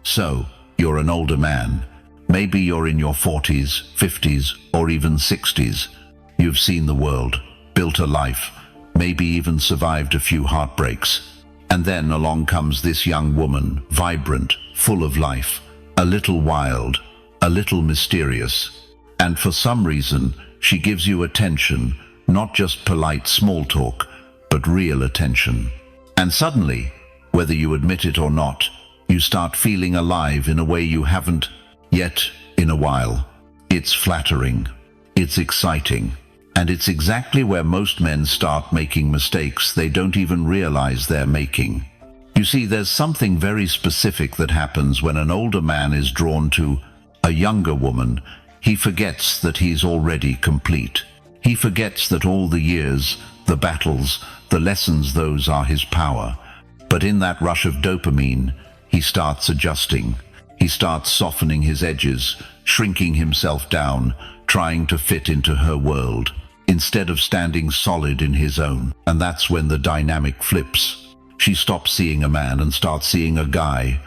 So, you're an older man. Maybe you're in your 40s, 50s, or even 60s. You've seen the world, built a life, maybe even survived a few heartbreaks. And then along comes this young woman, vibrant, full of life, a little wild, a little mysterious. And for some reason, she gives you attention, not just polite small talk, but real attention. And suddenly, whether you admit it or not, you start feeling alive in a way you haven't yet in a while. It's flattering, it's exciting, and it's exactly where most men start making mistakes they don't even realize they're making. You see, there's something very specific that happens when an older man is drawn to a younger woman. He forgets that he's already complete. He forgets that all the years, the battles, the lessons, those are his power. But in that rush of dopamine, he starts adjusting. He starts softening his edges, shrinking himself down, trying to fit into her world, instead of standing solid in his own. And that's when the dynamic flips. She stops seeing a man and starts seeing a guy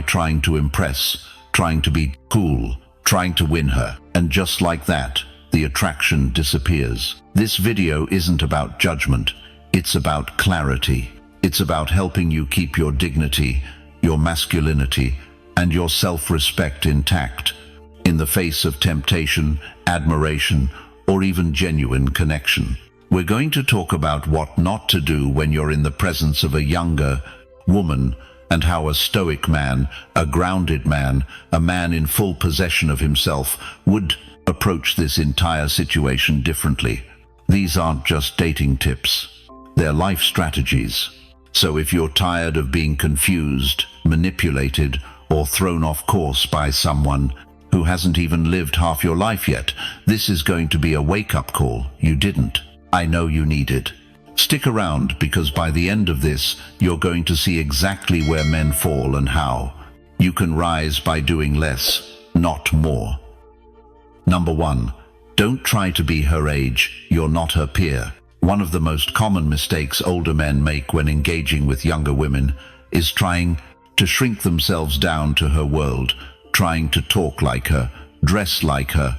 trying to impress, trying to be cool, trying to win her. And just like that, the attraction disappears. This video isn't about judgment, it's about clarity. It's about helping you keep your dignity, your masculinity, and your self-respect intact in the face of temptation, admiration, or even genuine connection. We're going to talk about what not to do when you're in the presence of a younger woman, and how a stoic man, a grounded man, a man in full possession of himself would approach this entire situation differently. These aren't just dating tips, they're life strategies. So if you're tired of being confused, manipulated, or thrown off course by someone who hasn't even lived half your life yet, this is going to be a wake-up call. You didn't. I know you need it. Stick around, because by the end of this, you're going to see exactly where men fall and how. You can rise by doing less, not more. Number 1. Don't try to be her age. You're not her peer. One of the most common mistakes older men make when engaging with younger women is trying to shrink themselves down to her world, trying to talk like her, dress like her,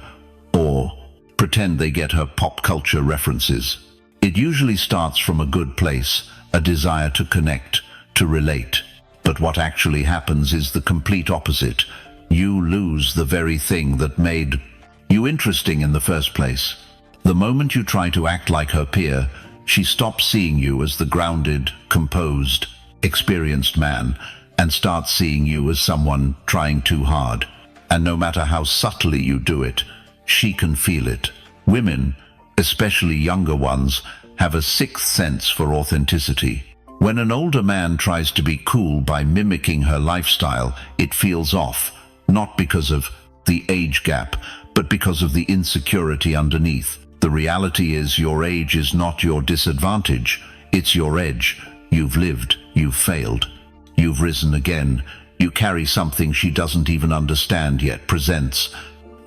or pretend they get her pop culture references. It usually starts from a good place, a desire to connect, to relate. But what actually happens is the complete opposite. You lose the very thing that made you interesting in the first place. The moment you try to act like her peer, she stops seeing you as the grounded, composed, experienced man, and starts seeing you as someone trying too hard. And no matter how subtly you do it, she can feel it. Women, especially younger ones, have a sixth sense for authenticity. When an older man tries to be cool by mimicking her lifestyle, it feels off, not because of the age gap, but because of the insecurity underneath. The reality is, your age is not your disadvantage, it's your edge. You've lived, you've failed, you've risen again. You carry something she doesn't even understand yet presents,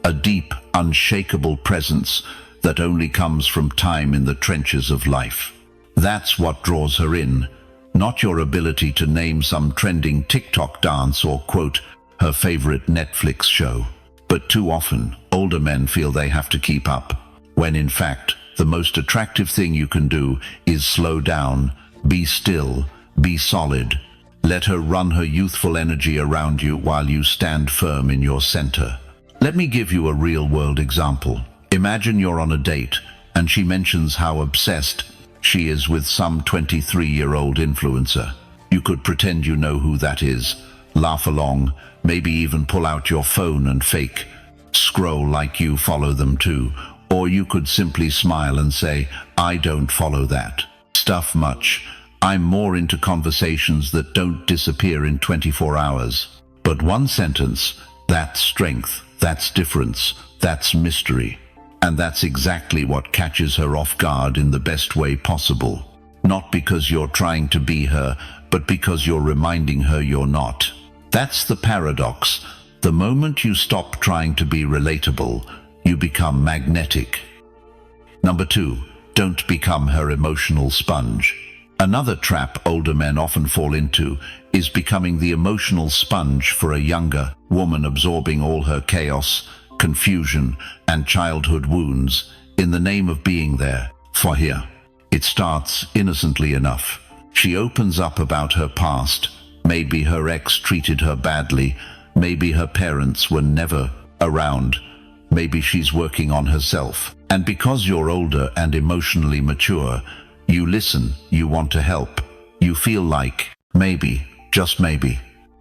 a deep, unshakable presence that only comes from time in the trenches of life. That's what draws her in, not your ability to name some trending TikTok dance or quote her favorite Netflix show. But too often, older men feel they have to keep up, when in fact, the most attractive thing you can do is slow down, be still, be solid. Let her run her youthful energy around you while you stand firm in your center. Let me give you a real-world example. Imagine you're on a date, and she mentions how obsessed she is with some 23-year-old influencer. You could pretend you know who that is, laugh along, maybe even pull out your phone and fake scroll like you follow them too. Or you could simply smile and say, I don't follow that stuff much. I'm more into conversations that don't disappear in 24 hours. But one sentence, that's strength, that's difference, that's mystery. And that's exactly what catches her off guard in the best way possible. Not because you're trying to be her, but because you're reminding her you're not. That's the paradox. The moment you stop trying to be relatable, you become magnetic. Number 2, don't become her emotional sponge. Another trap older men often fall into is becoming the emotional sponge for a younger woman, absorbing all her chaos, confusion, and childhood wounds in the name of being there for her. It starts innocently enough. She opens up about her past. Maybe her ex treated her badly. Maybe her parents were never around. Maybe she's working on herself. And because you're older and emotionally mature, you listen, you want to help. You feel like, maybe, just maybe,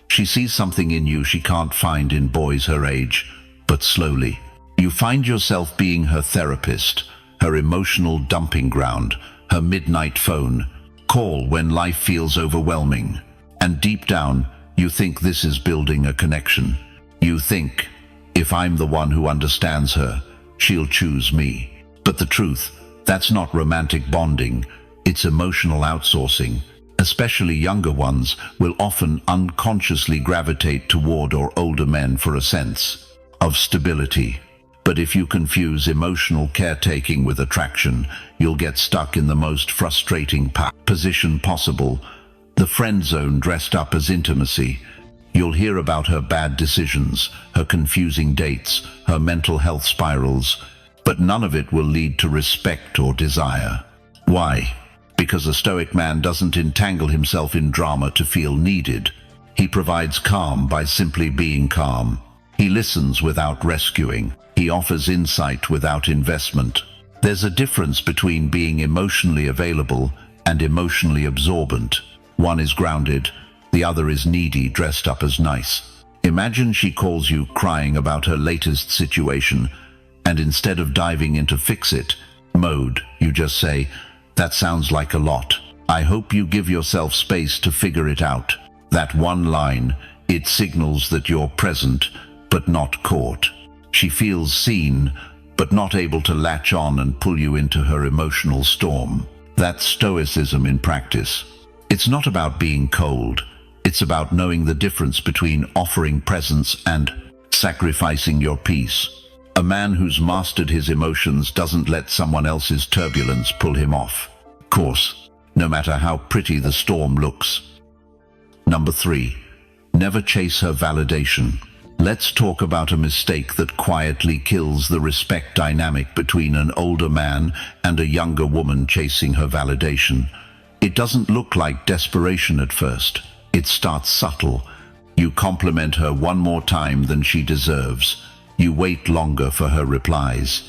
she sees something in you she can't find in boys her age. But slowly, you find yourself being her therapist, her emotional dumping ground, her midnight phone call when life feels overwhelming. And deep down, you think this is building a connection. You think, if I'm the one who understands her, she'll choose me. But the truth, that's not romantic bonding, it's emotional outsourcing. Especially younger ones will often unconsciously gravitate toward or older men for a sense of stability. But if you confuse emotional caretaking with attraction, you'll get stuck in the most frustrating position possible, the friend zone dressed up as intimacy. You'll hear about her bad decisions, her confusing dates, her mental health spirals, but none of it will lead to respect or desire. Why? Because a Stoic man doesn't entangle himself in drama to feel needed. He provides calm by simply being calm. He listens without rescuing. He offers insight without investment. There's a difference between being emotionally available and emotionally absorbent. One is grounded, the other is needy, dressed up as nice. Imagine she calls you crying about her latest situation, and instead of diving into fix-it mode, you just say, "That sounds like a lot. I hope you give yourself space to figure it out." That one line, it signals that you're present, but not caught. She feels seen, but not able to latch on and pull you into her emotional storm. That's Stoicism in practice. It's not about being cold. It's about knowing the difference between offering presence and sacrificing your peace. A man who's mastered his emotions doesn't let someone else's turbulence pull him off course, no matter how pretty the storm looks. Number 3, never chase her validation. Let's talk about a mistake that quietly kills the respect dynamic between an older man and a younger woman chasing her validation. It doesn't look like desperation at first. It starts subtle. You compliment her one more time than she deserves. You wait longer for her replies.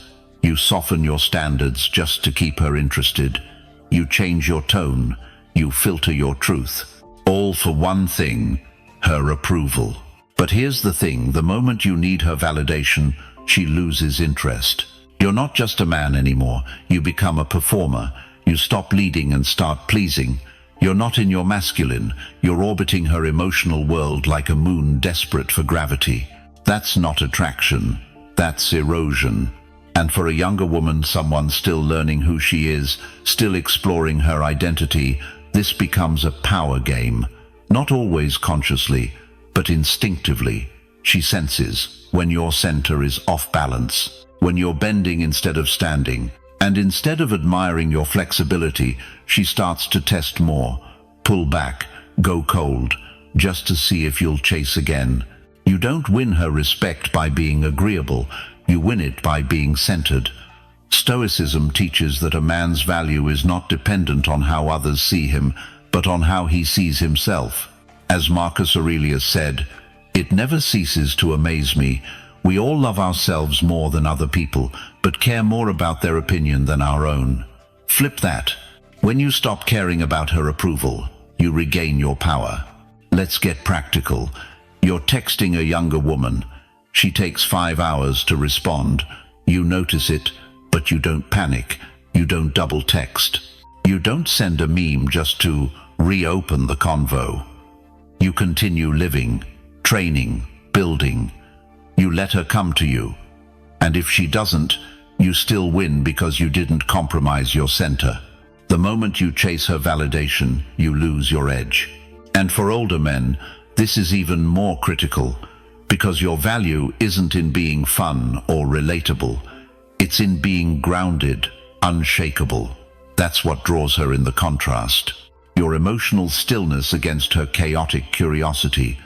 You soften your standards just to keep her interested. You change your tone. You filter your truth. All for one thing, her approval. But here's the thing, the moment you need her validation, she loses interest. You're not just a man anymore. You become a performer. You stop leading and start pleasing. You're not in your masculine. You're orbiting her emotional world like a moon desperate for gravity. That's not attraction. That's erosion. And for a younger woman, someone still learning who she is, still exploring her identity, this becomes a power game. Not always consciously, but instinctively. She senses when your center is off balance, when you're bending instead of standing. And instead of admiring your flexibility, she starts to test more. Pull back, go cold, just to see if you'll chase again. You don't win her respect by being agreeable. You win it by being centered. Stoicism teaches that a man's value is not dependent on how others see him, but on how he sees himself. As Marcus Aurelius said, "It never ceases to amaze me. We all love ourselves more than other people, but care more about their opinion than our own." Flip that. When you stop caring about her approval, you regain your power. Let's get practical. You're texting a younger woman. She takes 5 hours to respond. You notice it, but you don't panic. You don't double text. You don't send a meme just to reopen the convo. You continue living, training, building. You let her come to you. And if she doesn't, you still win because you didn't compromise your center. The moment you chase her validation, you lose your edge. And for older men, this is even more critical, because your value isn't in being fun or relatable. It's in being grounded, unshakable. That's what draws her in the contrast. your emotional stillness against her chaotic curiosity.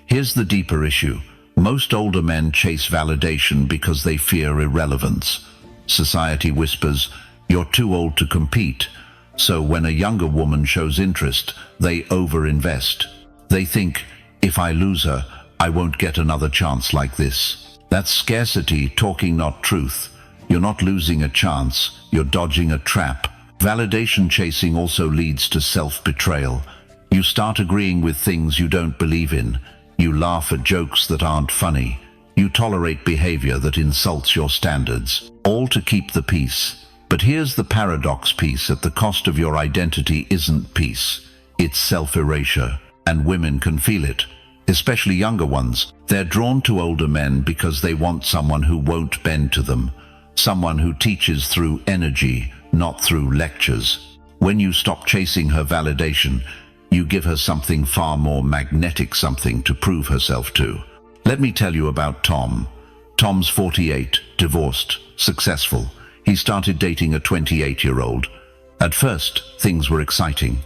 Here's the deeper issue. Most older men chase validation because they fear irrelevance. Society whispers, "You're too old to compete." So when a younger woman shows interest, they overinvest. They think, if I lose her, I won't get another chance like this. That's scarcity talking, not truth. You're not losing a chance, you're dodging a trap. Validation chasing also leads to self-betrayal. You start agreeing with things you don't believe in. You laugh at jokes that aren't funny. You tolerate behavior that insults your standards, all to keep the peace. But here's the paradox piece: at the cost of your identity isn't peace, it's self-erasure. And women can feel it, especially younger ones. They're drawn to older men because they want someone who won't bend to them, someone who teaches through energy, not through lectures. When you stop chasing her validation, you give her something far more magnetic, something to prove herself to. Let me tell you about Tom. Tom's 48, divorced, successful. He started dating a 28-year-old. At first, things were exciting,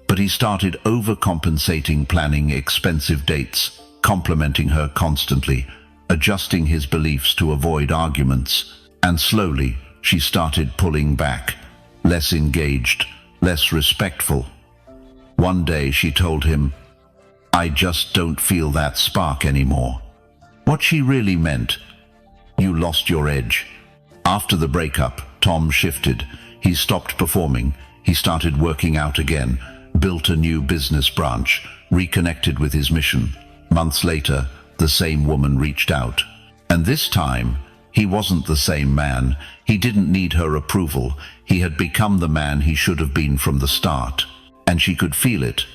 but he started overcompensating, planning expensive dates, complimenting her constantly, adjusting his beliefs to avoid arguments, and slowly she started pulling back, less engaged, less respectful. One day she told him, "I just don't feel that spark anymore." What she really meant: you lost your edge. After the breakup, Tom shifted. He stopped performing. He started working out again, built a new business branch, reconnected with his mission. Months later, the same woman reached out. And this time, he wasn't the same man. He didn't need her approval. He had become the man he should have been from the start. And she could feel it.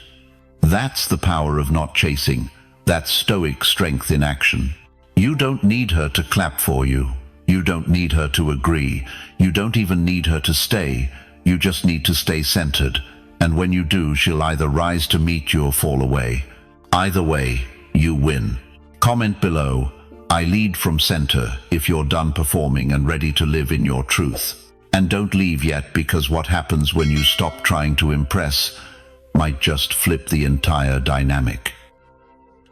That's the power of not chasing. That's Stoic strength in action. You don't need her to clap for you. You don't need her to agree. You don't even need her to stay. You just need to stay centered. And when you do, she'll either rise to meet you or fall away. Either way, you win. Comment below, "I lead from center," if you're done performing and ready to live in your truth. And don't leave yet, because what happens when you stop trying to impress might just flip the entire dynamic.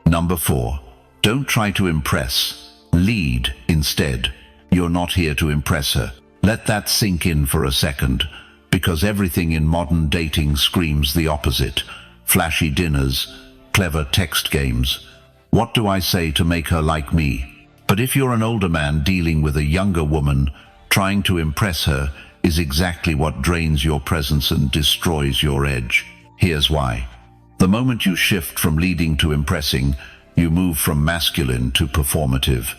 Number 4, don't try to impress. Lead instead. You're not here to impress her. Let that sink in for a second, because everything in modern dating screams the opposite. Flashy dinners, clever text games. What do I say to make her like me? But if you're an older man dealing with a younger woman, trying to impress her is exactly what drains your presence and destroys your edge. Here's why. The moment you shift from leading to impressing, you move from masculine to performative.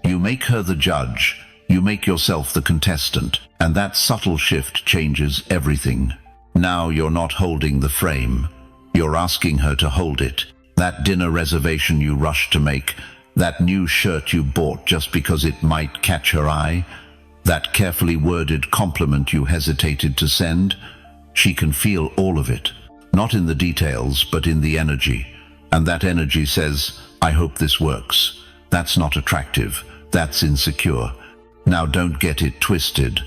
You make her the judge, you make yourself the contestant, and that subtle shift changes everything. Now you're not holding the frame, you're asking her to hold it. That dinner reservation you rushed to make, that new shirt you bought just because it might catch her eye, that carefully worded compliment you hesitated to send, she can feel all of it. Not in the details, but in the energy. And that energy says, "I hope this works." That's not attractive. That's insecure. Now don't get it twisted.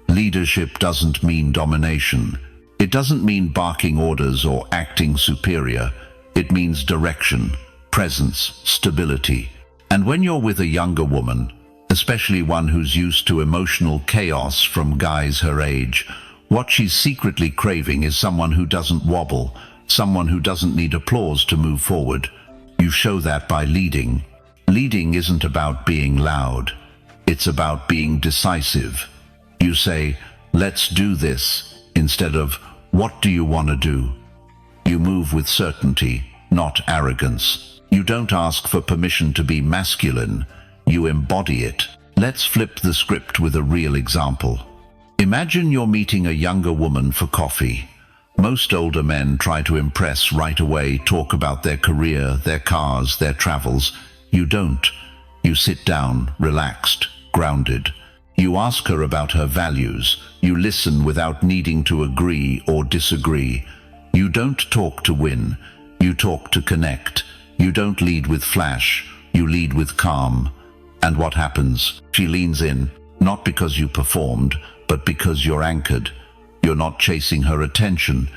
Leadership doesn't mean domination. It doesn't mean barking orders or acting superior. It means direction, presence, stability. And when you're with a younger woman, especially one who's used to emotional chaos from guys her age, what she's secretly craving is someone who doesn't wobble, someone who doesn't need applause to move forward. You show that by leading. Leading isn't about being loud. It's about being decisive. You say, "Let's do this," instead of, "What do you want to do?" You move with certainty, not arrogance. You don't ask for permission to be masculine. You embody it. Let's flip the script with a real example. Imagine you're meeting a younger woman for coffee. Most older men try to impress right away, talk about their career, their cars, their travels. You don't. You sit down, relaxed, grounded. You ask her about her values. You listen without needing to agree or disagree. You don't talk to win. You talk to connect. You don't lead with flash. You lead with calm. And what happens? She leans in, not because you performed, but because you're anchored. You're not chasing her attention.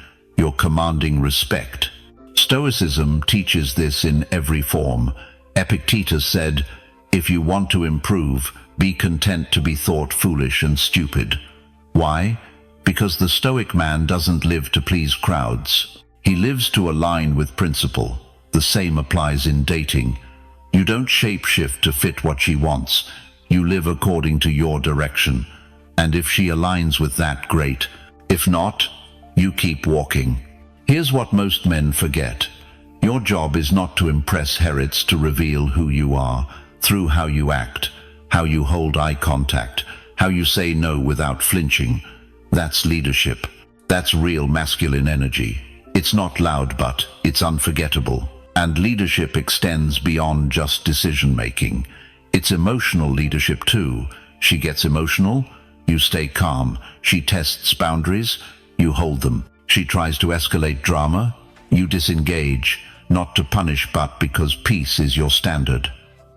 you're commanding respect. Stoicism teaches this in every form. Epictetus said, "If you want to improve, be content to be thought foolish and stupid." Why? Because the Stoic man doesn't live to please crowds. He lives to align with principle. The same applies in dating. You don't shapeshift to fit what she wants. You live according to your direction. And if she aligns with that, great. If not, you keep walking. Here's what most men forget. Your job is not to impress Herods, to reveal who you are through how you act, how you hold eye contact, how you say no without flinching. That's leadership. That's real masculine energy. It's not loud, but it's unforgettable. And leadership extends beyond just decision-making. It's emotional leadership too. She gets emotional, you stay calm. She tests boundaries, you hold them. She tries to escalate drama, you disengage, not to punish but because peace is your standard.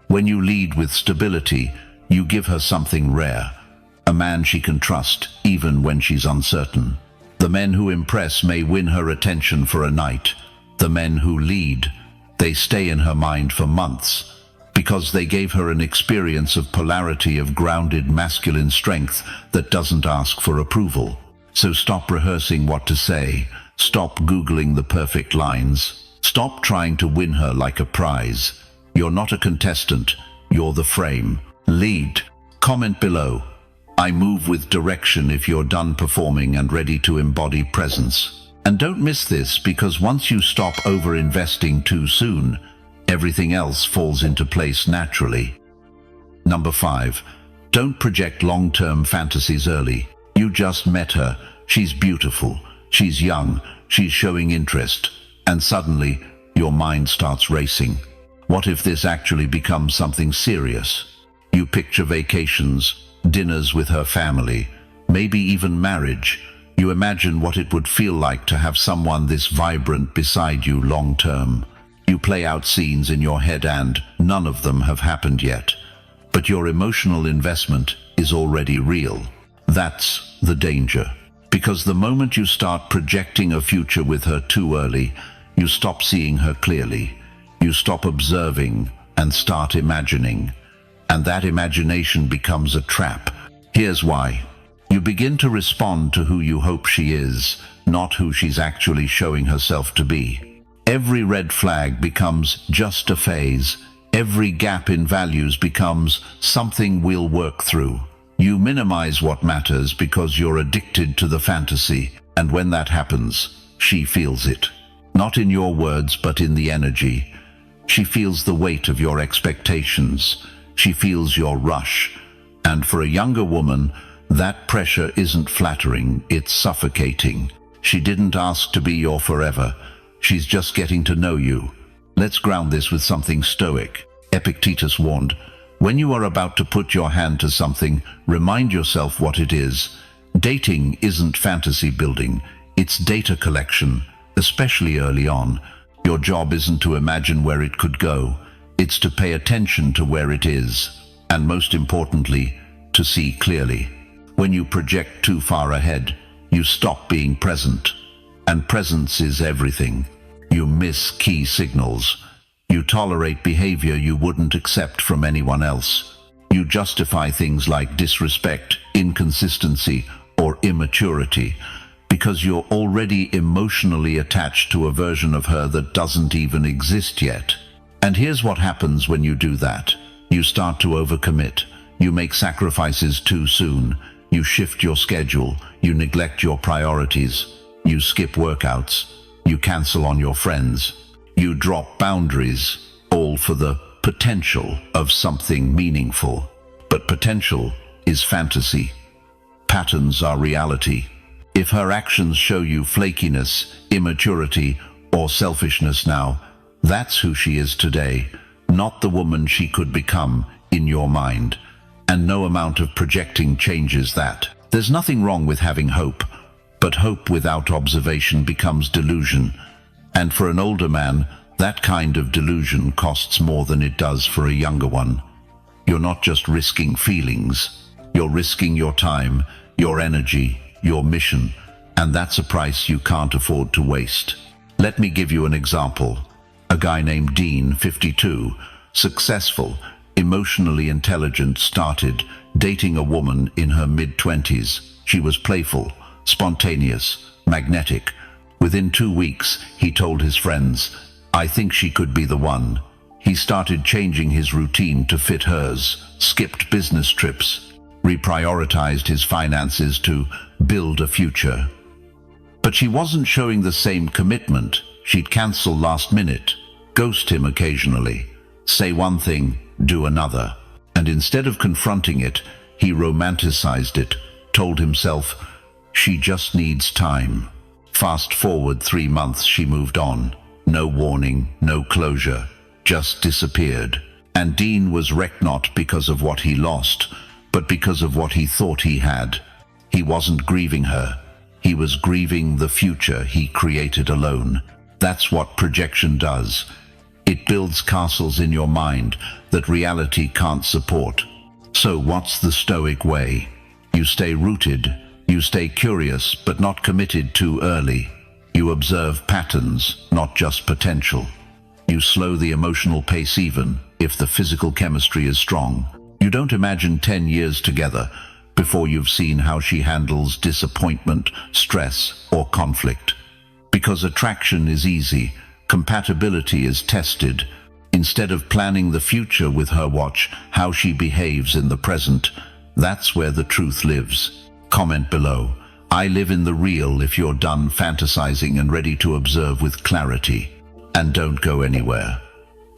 When you lead with stability, you give her something rare, a man she can trust even when she's uncertain. The men who impress may win her attention for a night. The men who lead, they stay in her mind for months, because they gave her an experience of polarity, of grounded masculine strength that doesn't ask for approval. So stop rehearsing what to say. Stop Googling the perfect lines. Stop trying to win her like a prize. You're not a contestant, you're the frame. Lead. Comment below. I move with direction if you're done performing and ready to embody presence. And don't miss this, because once you stop over-investing too soon, everything else falls into place naturally. Number 5. Don't project long-term fantasies early. You just met her. She's beautiful. She's young. She's showing interest. And suddenly, your mind starts racing. What if this actually becomes something serious? You picture vacations, dinners with her family, maybe even marriage. You imagine what it would feel like to have someone this vibrant beside you long-term. You play out scenes in your head and none of them have happened yet. But your emotional investment is already real. That's the danger. Because the moment you start projecting a future with her too early, you stop seeing her clearly. You stop observing and start imagining. And that imagination becomes a trap. Here's why. You begin to respond to who you hope she is, not who she's actually showing herself to be. Every red flag becomes just a phase. Every gap in values becomes something we'll work through. You minimize what matters because you're addicted to the fantasy, and when that happens, she feels it. Not in your words, but in the energy. She feels the weight of your expectations. She feels your rush. And for a younger woman, that pressure isn't flattering, it's suffocating. She didn't ask to be your forever. She's just getting to know you. Let's ground this with something Stoic. Epictetus warned, when you are about to put your hand to something, remind yourself what it is. Dating isn't fantasy building, it's data collection, especially early on. Your job isn't to imagine where it could go, it's to pay attention to where it is, and most importantly, to see clearly. When you project too far ahead, you stop being present. And presence is everything. You miss key signals. You tolerate behavior you wouldn't accept from anyone else. You justify things like disrespect, inconsistency, or immaturity because you're already emotionally attached to a version of her that doesn't even exist yet. And here's what happens when you do that. You start to overcommit. You make sacrifices too soon. You shift your schedule. You neglect your priorities. You skip workouts. You cancel on your friends. You drop boundaries, all for the potential of something meaningful. But potential is fantasy. Patterns are reality. If her actions show you flakiness, immaturity, or selfishness now, that's who she is today, not the woman she could become in your mind. And no amount of projecting changes that. There's nothing wrong with having hope, but hope without observation becomes delusion. And for an older man, that kind of delusion costs more than it does for a younger one. You're not just risking feelings, you're risking your time, your energy, your mission. And that's a price you can't afford to waste. Let me give you an example. A guy named Dean, 52, successful, emotionally intelligent, started dating a woman in her mid-20s. She was playful, spontaneous, magnetic. Within 2 weeks, he told his friends, "I think she could be the one." He started changing his routine to fit hers, skipped business trips, reprioritized his finances to build a future. But she wasn't showing the same commitment. She'd cancel last minute, ghost him occasionally, say one thing, do another. And instead of confronting it, he romanticized it, told himself, "She just needs time." Fast forward 3 months, she moved on. No warning, no closure, just disappeared. And Dean was wrecked not because of what he lost, but because of what he thought he had. He wasn't grieving her. He was grieving the future he created alone. That's what projection does. It builds castles in your mind that reality can't support. So what's the Stoic way? You stay rooted, you stay curious, but not committed too early. You observe patterns, not just potential. You slow the emotional pace even if the physical chemistry is strong. You don't imagine 10 years together before you've seen how she handles disappointment, stress, or conflict. Because attraction is easy, compatibility is tested. Instead of planning the future with her, watch how she behaves in the present. That's where the truth lives. Comment below. I live in the real if you're done fantasizing and ready to observe with clarity. And don't go anywhere.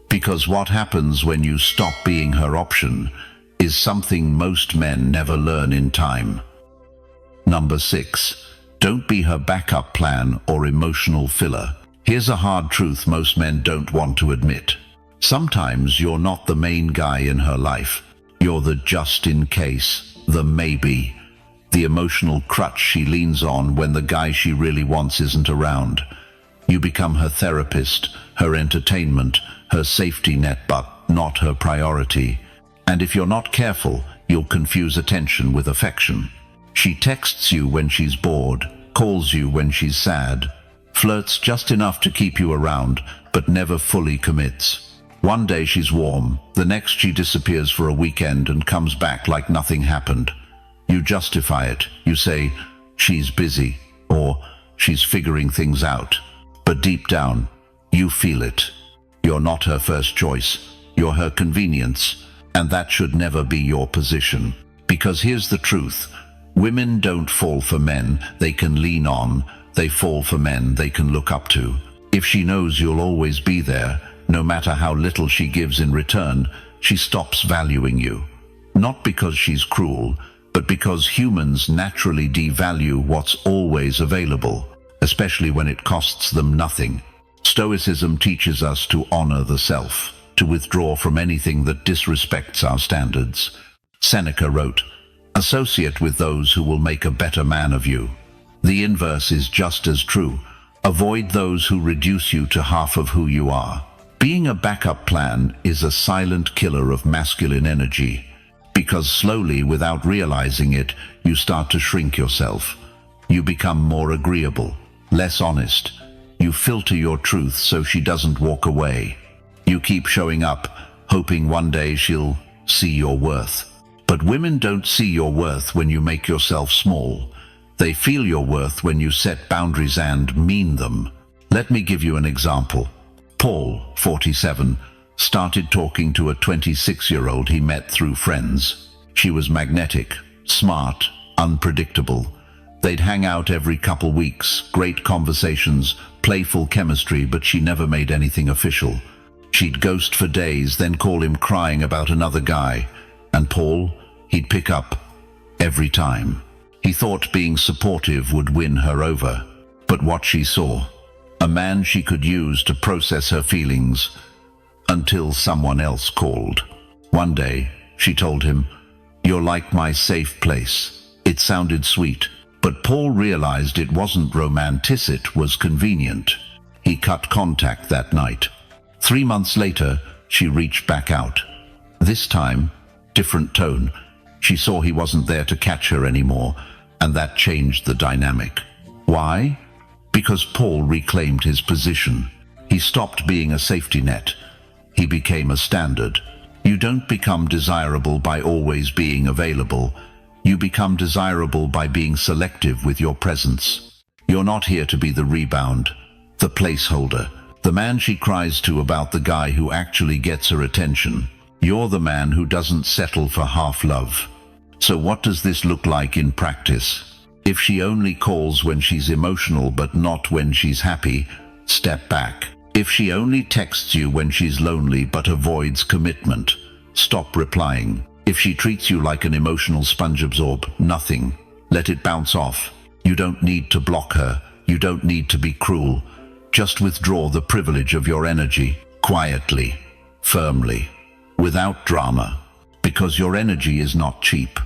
Because what happens when you stop being her option is something most men never learn in time. Number 6. Don't be her backup plan or emotional filler. Here's a hard truth most men don't want to admit. Sometimes you're not the main guy in her life. You're the just in case, the maybe, the emotional crutch she leans on when the guy she really wants isn't around. You become her therapist, her entertainment, her safety net, but not her priority. And if you're not careful, you'll confuse attention with affection. She texts you when she's bored, calls you when she's sad, flirts just enough to keep you around, but never fully commits. One day she's warm, the next she disappears for a weekend and comes back like nothing happened. You justify it. You say, she's busy, or she's figuring things out. But deep down, you feel it. You're not her first choice. You're her convenience. And that should never be your position. Because here's the truth. Women don't fall for men they can lean on. They fall for men they can look up to. If she knows you'll always be there, no matter how little she gives in return, she stops valuing you. Not because she's cruel, but because humans naturally devalue what's always available, especially when it costs them nothing. Stoicism teaches us to honor the self, to withdraw from anything that disrespects our standards. Seneca wrote, "Associate with those who will make a better man of you." The inverse is just as true. Avoid those who reduce you to half of who you are. Being a backup plan is a silent killer of masculine energy, because slowly, without realizing it, you start to shrink yourself. You become more agreeable, less honest. You filter your truth so she doesn't walk away. You keep showing up, hoping one day she'll see your worth. But women don't see your worth when you make yourself small. They feel your worth when you set boundaries and mean them. Let me give you an example. Paul, 47, started talking to a 26-year-old he met through friends. She was magnetic, smart, unpredictable. They'd hang out every couple weeks, great conversations, playful chemistry, but she never made anything official. She'd ghost for days, then call him crying about another guy. And Paul, he'd pick up every time. He thought being supportive would win her over. But what she saw, a man she could use to process her feelings, until someone else called. One day, she told him, "You're like my safe place." It sounded sweet, but Paul realized it wasn't romantic, it was convenient. He cut contact that night. 3 months later, she reached back out. This time, different tone. She saw he wasn't there to catch her anymore, and that changed the dynamic. Why? Because Paul reclaimed his position. He stopped being a safety net. He became a standard. You don't become desirable by always being available. You become desirable by being selective with your presence. You're not here to be the rebound, the placeholder, the man she cries to about the guy who actually gets her attention. You're the man who doesn't settle for half love. So what does this look like in practice? If she only calls when she's emotional but not when she's happy, step back. If she only texts you when she's lonely but avoids commitment, stop replying. If she treats you like an emotional sponge, absorb nothing. Let it bounce off. You don't need to block her. You don't need to be cruel. Just withdraw the privilege of your energy, quietly, firmly, without drama, because your energy is not cheap.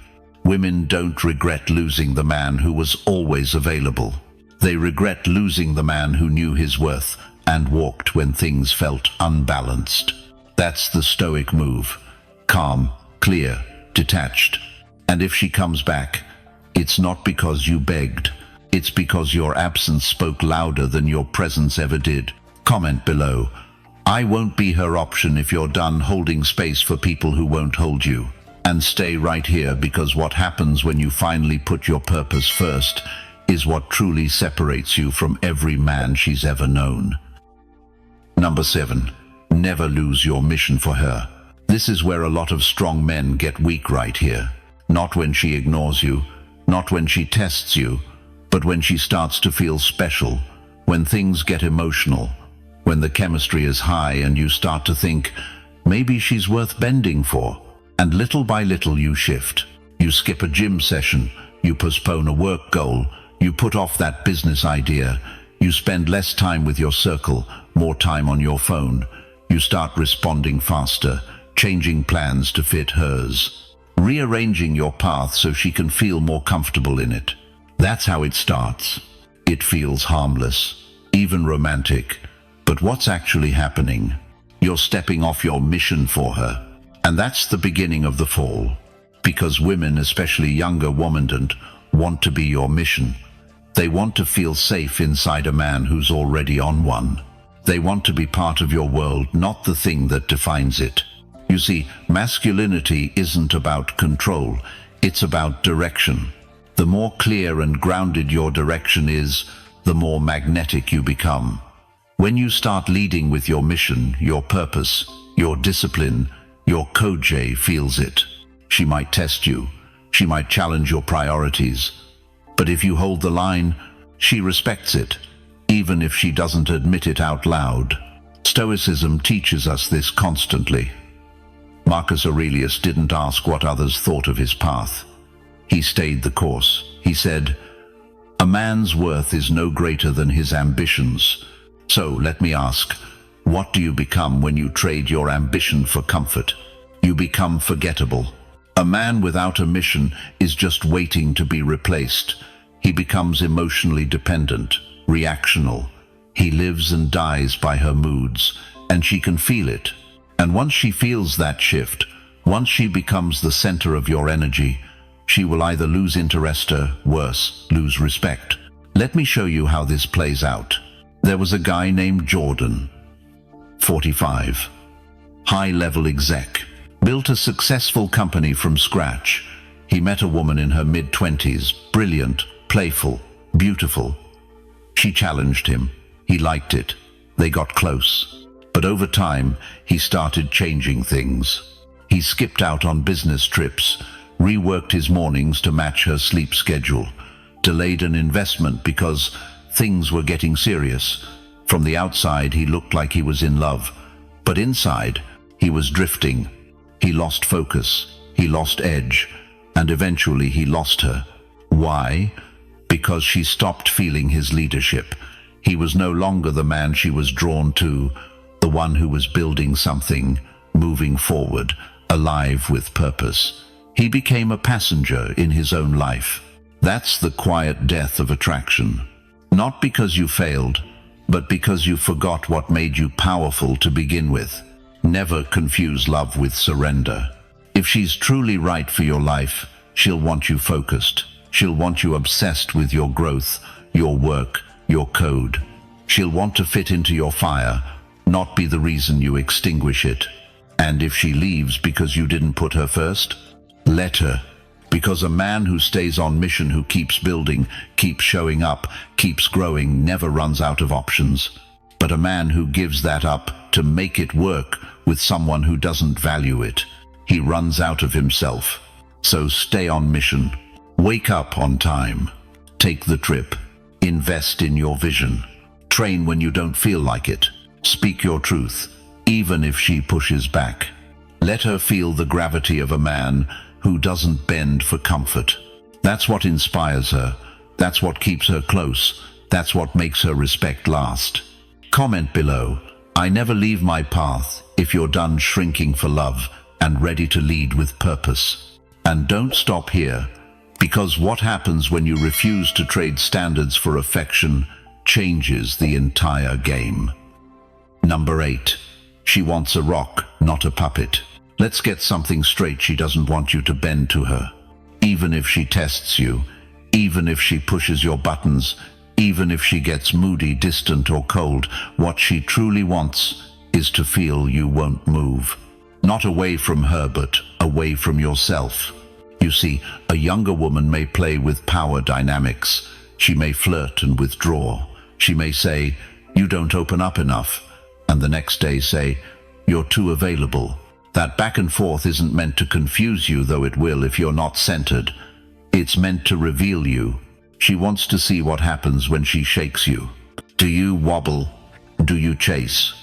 Women don't regret losing the man who was always available. They regret losing the man who knew his worth and walked when things felt unbalanced. That's the Stoic move. Calm, clear, detached. And if she comes back, it's not because you begged. It's because your absence spoke louder than your presence ever did. Comment below. I won't be her option if you're done holding space for people who won't hold you. And stay right here, because what happens when you finally put your purpose first is what truly separates you from every man she's ever known. Number 7. Never lose your mission for her. This is where a lot of strong men get weak right here. Not when she ignores you, not when she tests you, but when she starts to feel special, when things get emotional, when the chemistry is high and you start to think, maybe she's worth bending for. And little by little you shift. You skip a gym session, you postpone a work goal, you put off that business idea, you spend less time with your circle, more time on your phone. You start responding faster, changing plans to fit hers, rearranging your path so she can feel more comfortable in it. That's how it starts. It feels harmless, even romantic. But what's actually happening? You're stepping off your mission for her. And that's the beginning of the fall. Because women, especially younger women, want to be your mission. They want to feel safe inside a man who's already on one. They want to be part of your world, not the thing that defines it. You see, masculinity isn't about control, it's about direction. The more clear and grounded your direction is, the more magnetic you become. When you start leading with your mission, your purpose, your discipline, your Koj feels it. She might test you. She might challenge your priorities. But if you hold the line, she respects it, even if she doesn't admit it out loud. Stoicism teaches us this constantly. Marcus Aurelius didn't ask what others thought of his path. He stayed the course. He said, "A man's worth is no greater than his ambitions." So let me ask, what do you become when you trade your ambition for comfort? You become forgettable. A man without a mission is just waiting to be replaced. He becomes emotionally dependent, reactional. He lives and dies by her moods, and she can feel it. And once she feels that shift, once she becomes the center of your energy, she will either lose interest or, worse, lose respect. Let me show you how this plays out. There was a guy named Jordan, 45, high-level exec, built a successful company from scratch. He met a woman in her mid-20s, brilliant, playful, beautiful. She challenged him. He liked it. They got close. But over time, he started changing things. He skipped out on business trips, reworked his mornings to match her sleep schedule, delayed an investment because things were getting serious. From the outside, he looked like he was in love, but inside, he was drifting. He lost focus, he lost edge, and eventually he lost her. Why? Because she stopped feeling his leadership. He was no longer the man she was drawn to, the one who was building something, moving forward, alive with purpose. He became a passenger in his own life. That's the quiet death of attraction. Not because you failed, but because you forgot what made you powerful to begin with. Never confuse love with surrender. If she's truly right for your life, she'll want you focused. She'll want you obsessed with your growth, your work, your code. She'll want to fit into your fire, not be the reason you extinguish it. And if she leaves because you didn't put her first, let her. Because a man who stays on mission, who keeps building, keeps showing up, keeps growing, never runs out of options. But a man who gives that up to make it work with someone who doesn't value it, he runs out of himself. So stay on mission. Wake up on time. Take the trip. Invest in your vision. Train when you don't feel like it. Speak your truth, even if she pushes back. Let her feel the gravity of a man who doesn't bend for comfort. That's what inspires her. That's what keeps her close. That's what makes her respect last. Comment below, I never leave my path, if you're done shrinking for love and ready to lead with purpose. And don't stop here, because what happens when you refuse to trade standards for affection changes the entire game. Number 8. She wants a rock, not a puppet. Let's get something straight. She doesn't want you to bend to her. Even if she tests you, even if she pushes your buttons, even if she gets moody, distant or cold, what she truly wants is to feel you won't move. Not away from her, but away from yourself. You see, a younger woman may play with power dynamics. She may flirt and withdraw. She may say, you don't open up enough, and the next day say, you're too available. That back and forth isn't meant to confuse you, though it will if you're not centered. It's meant to reveal you. She wants to see what happens when she shakes you. Do you wobble? Do you chase?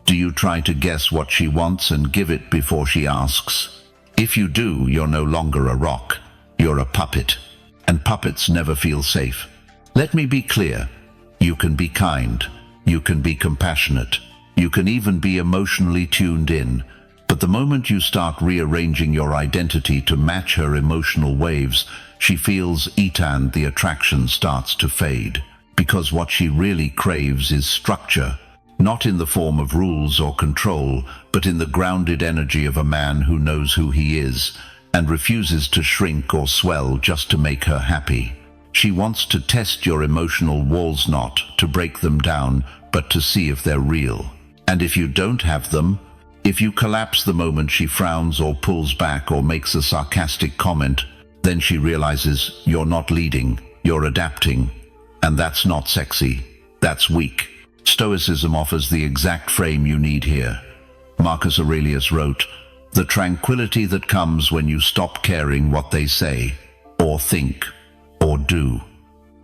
Do you try to guess what she wants and give it before she asks? If you do, you're no longer a rock. You're a puppet. And puppets never feel safe. Let me be clear. You can be kind. You can be compassionate. You can even be emotionally tuned in. But the moment you start rearranging your identity to match her emotional waves, she feels it and the attraction starts to fade. Because what she really craves is structure, not in the form of rules or control, but in the grounded energy of a man who knows who he is and refuses to shrink or swell just to make her happy. She wants to test your emotional walls, not to break them down, but to see if they're real. And if you don't have them, if you collapse the moment she frowns or pulls back or makes a sarcastic comment, then she realizes you're not leading, you're adapting. And that's not sexy, that's weak. Stoicism offers the exact frame you need here. Marcus Aurelius wrote, "The tranquility that comes when you stop caring what they say, or think, or do."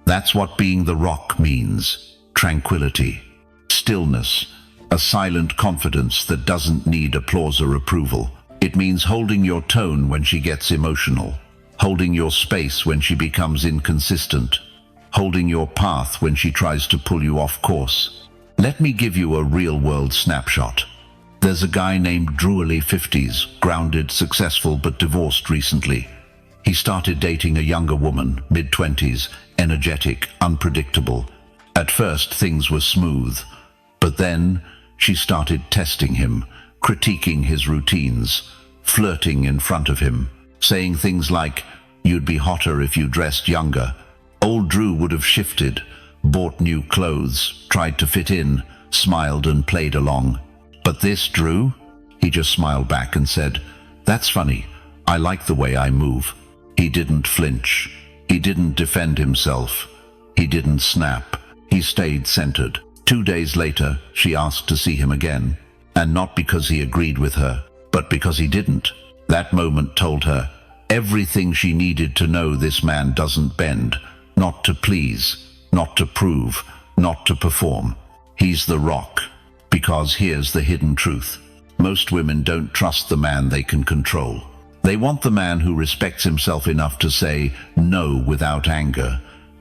That's what being the rock means. Tranquility. Stillness. A silent confidence that doesn't need applause or approval. It means holding your tone when she gets emotional, holding your space when she becomes inconsistent, holding your path when she tries to pull you off course. Let me give you a real-world snapshot. There's a guy named Drew, early 50s, grounded, successful, but divorced recently. He started dating a younger woman, mid-20s, energetic, unpredictable. At first, things were smooth, but then she started testing him, critiquing his routines, flirting in front of him, saying things like, "You'd be hotter if you dressed younger." Old Drew would have shifted, bought new clothes, tried to fit in, smiled and played along. But this Drew, he just smiled back and said, "That's funny, I like the way I move." He didn't flinch. He didn't defend himself. He didn't snap. He stayed centered. 2 days later, she asked to see him again, and not because he agreed with her, but because he didn't. That moment told her everything she needed to know: this man doesn't bend, not to please, not to prove, not to perform. He's the rock. Because here's the hidden truth. Most women don't trust the man they can control. They want the man who respects himself enough to say no without anger,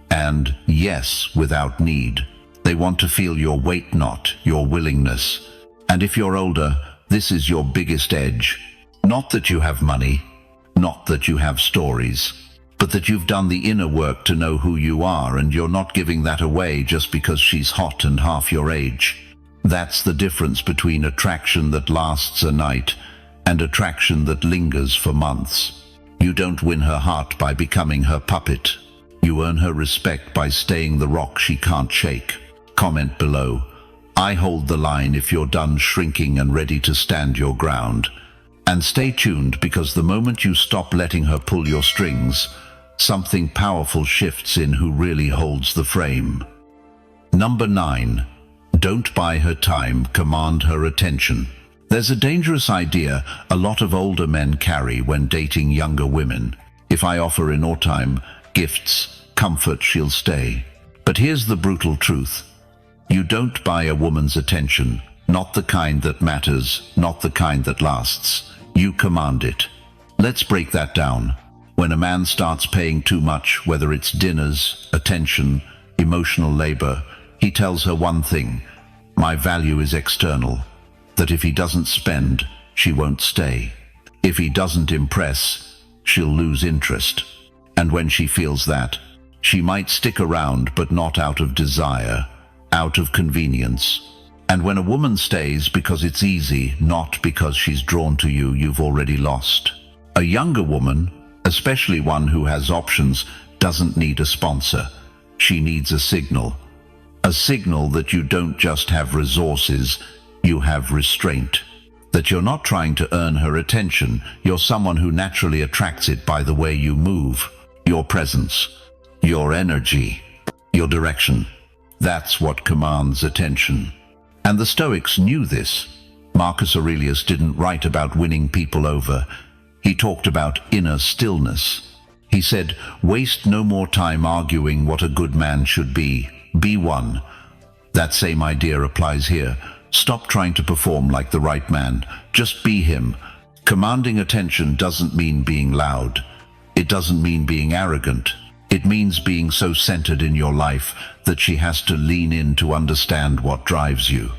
and yes without need. They want to feel your weight, not your willingness. And if you're older, this is your biggest edge. Not that you have money, not that you have stories, but that you've done the inner work to know who you are, and you're not giving that away just because she's hot and half your age. That's the difference between attraction that lasts a night and attraction that lingers for months. You don't win her heart by becoming her puppet. You earn her respect by staying the rock she can't shake. Comment below. I hold the line if you're done shrinking and ready to stand your ground. And stay tuned, because the moment you stop letting her pull your strings, something powerful shifts in who really holds the frame. Number 9. Don't buy her time, command her attention. There's a dangerous idea a lot of older men carry when dating younger women. If I offer enough time, gifts, comfort, she'll stay. But here's the brutal truth. You don't buy a woman's attention, not the kind that matters, not the kind that lasts. You command it. Let's break that down. When a man starts paying too much, whether it's dinners, attention, emotional labor, he tells her one thing: my value is external. That if he doesn't spend, she won't stay. If he doesn't impress, she'll lose interest. And when she feels that, she might stick around, but not out of desire, out of convenience. And when a woman stays because it's easy, not because she's drawn to you, you've already lost. A younger woman, especially one who has options, doesn't need a sponsor. She needs a signal. A signal that you don't just have resources, you have restraint. That you're not trying to earn her attention, you're someone who naturally attracts it by the way you move, your presence, your energy, your direction. That's what commands attention. And the Stoics knew this. Marcus Aurelius didn't write about winning people over. He talked about inner stillness. He said, waste no more time arguing what a good man should be. Be one. That same idea applies here. Stop trying to perform like the right man. Just be him. Commanding attention doesn't mean being loud. It doesn't mean being arrogant. It means being so centered in your life that she has to lean in to understand what drives you.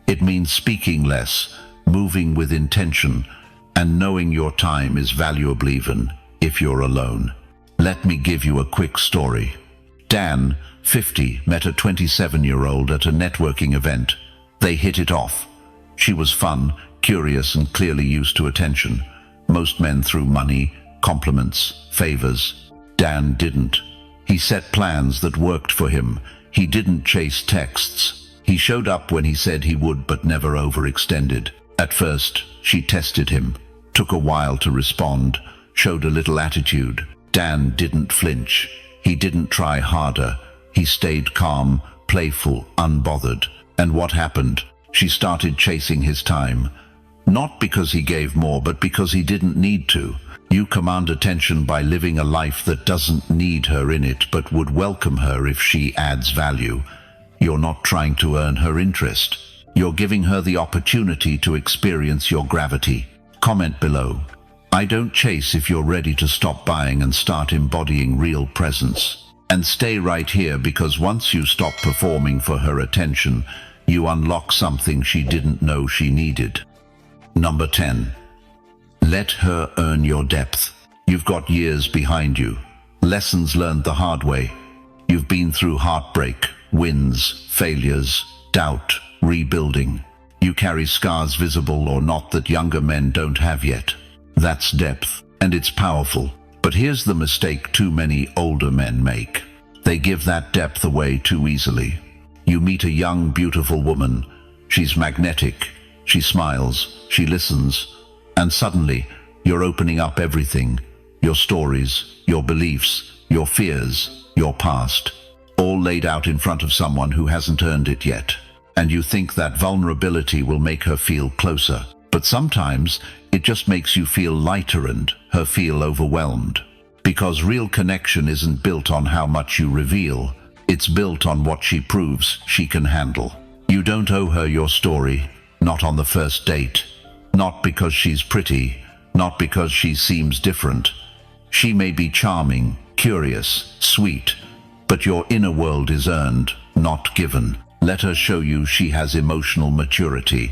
It means speaking less, moving with intention, and knowing your time is valuable even if you're alone. Let me give you a quick story. Dan, 50, met a 27-year-old at a networking event. They hit it off. She was fun, curious, and clearly used to attention. Most men threw money, compliments, favors. Dan didn't. He set plans that worked for him. He didn't chase texts. He showed up when he said he would, but never overextended. At first, she tested him. Took a while to respond. Showed a little attitude. Dan didn't flinch. He didn't try harder. He stayed calm, playful, unbothered. And what happened? She started chasing his time. Not because he gave more, but because he didn't need to. You command attention by living a life that doesn't need her in it, but would welcome her if she adds value. You're not trying to earn her interest. You're giving her the opportunity to experience your gravity. Comment below. I don't chase if you're ready to stop buying and start embodying real presence. And stay right here, because once you stop performing for her attention, you unlock something she didn't know she needed. Number 10. Let her earn your depth. You've got years behind you. Lessons learned the hard way. You've been through heartbreak, wins, failures, doubt, rebuilding. You carry scars, visible or not, that younger men don't have yet. That's depth, and it's powerful. But here's the mistake too many older men make. They give that depth away too easily. You meet a young, beautiful woman. She's magnetic. She smiles. She listens. And suddenly, you're opening up everything. Your stories, your beliefs, your fears, your past. All laid out in front of someone who hasn't earned it yet. And you think that vulnerability will make her feel closer. But sometimes, it just makes you feel lighter and her feel overwhelmed. Because real connection isn't built on how much you reveal. It's built on what she proves she can handle. You don't owe her your story, not on the first date. Not because she's pretty, not because she seems different. She may be charming, curious, sweet, but your inner world is earned, not given. Let her show you she has emotional maturity.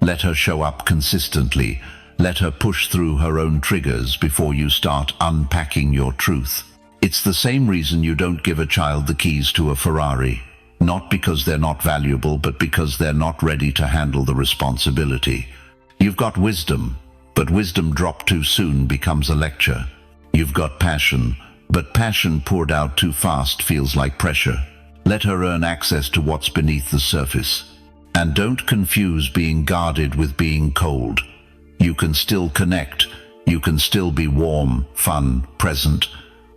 Let her show up consistently. Let her push through her own triggers before you start unpacking your truth. It's the same reason you don't give a child the keys to a Ferrari. Not because they're not valuable, but because they're not ready to handle the responsibility. You've got wisdom, but wisdom dropped too soon becomes a lecture. You've got passion, But passion poured out too fast feels like pressure. Let her earn access to what's beneath the surface. And don't confuse being guarded with being cold. You can still connect. You can still be warm, fun, present.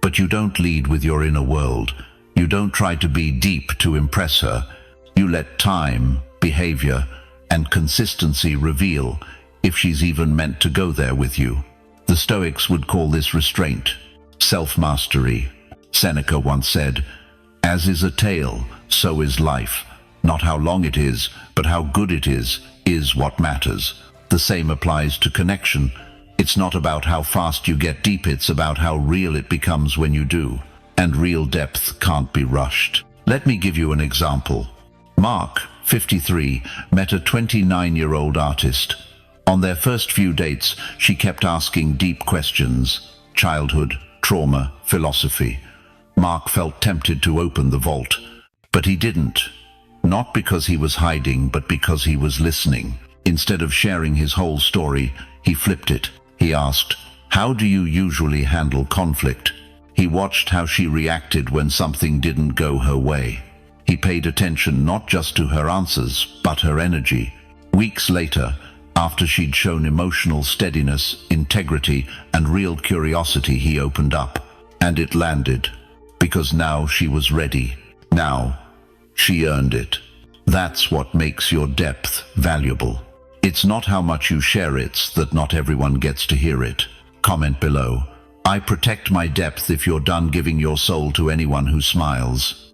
But you don't lead with your inner world. You don't try to be deep to impress her. You let time, behavior, and consistency reveal if she's even meant to go there with you. The Stoics would call this restraint, self-mastery. Seneca once said, "As is a tale, so is life. Not how long it is, but how good it is what matters." The same applies to connection. It's not about how fast you get deep, it's about how real it becomes when you do. And real depth can't be rushed. Let me give you an example. Mark, 53, met a 29-year-old artist. On their first few dates, she kept asking deep questions: childhood, trauma, philosophy. Mark felt tempted to open the vault, but he didn't. Not because he was hiding, but because he was listening. Instead of sharing his whole story, he flipped it. He asked, "How do you usually handle conflict?" He watched how she reacted when something didn't go her way. He paid attention not just to her answers, but her energy. Weeks later, after she'd shown emotional steadiness, integrity, and real curiosity, he opened up. And it landed. Because now she was ready. Now, she earned it. That's what makes your depth valuable. It's not how much you share, it's that not everyone gets to hear it. Comment below. I protect my depth if you're done giving your soul to anyone who smiles.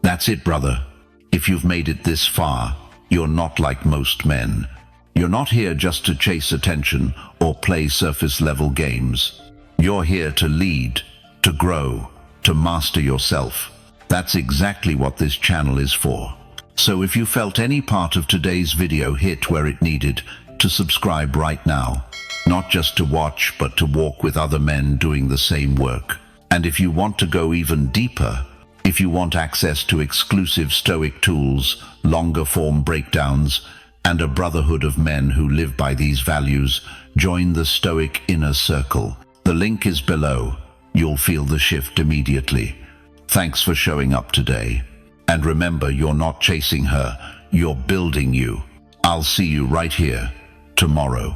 That's it, brother. If you've made it this far, you're not like most men. You're not here just to chase attention or play surface-level games. You're here to lead, to grow, to master yourself. That's exactly what this channel is for. So if you felt any part of today's video hit where it needed, to subscribe right now. Not just to watch, but to walk with other men doing the same work. And if you want to go even deeper, if you want access to exclusive Stoic tools, longer form breakdowns, and a brotherhood of men who live by these values, join the Stoic Inner Circle. The link is below. You'll feel the shift immediately. Thanks for showing up today. And remember, you're not chasing her, you're building you. I'll see you right here tomorrow.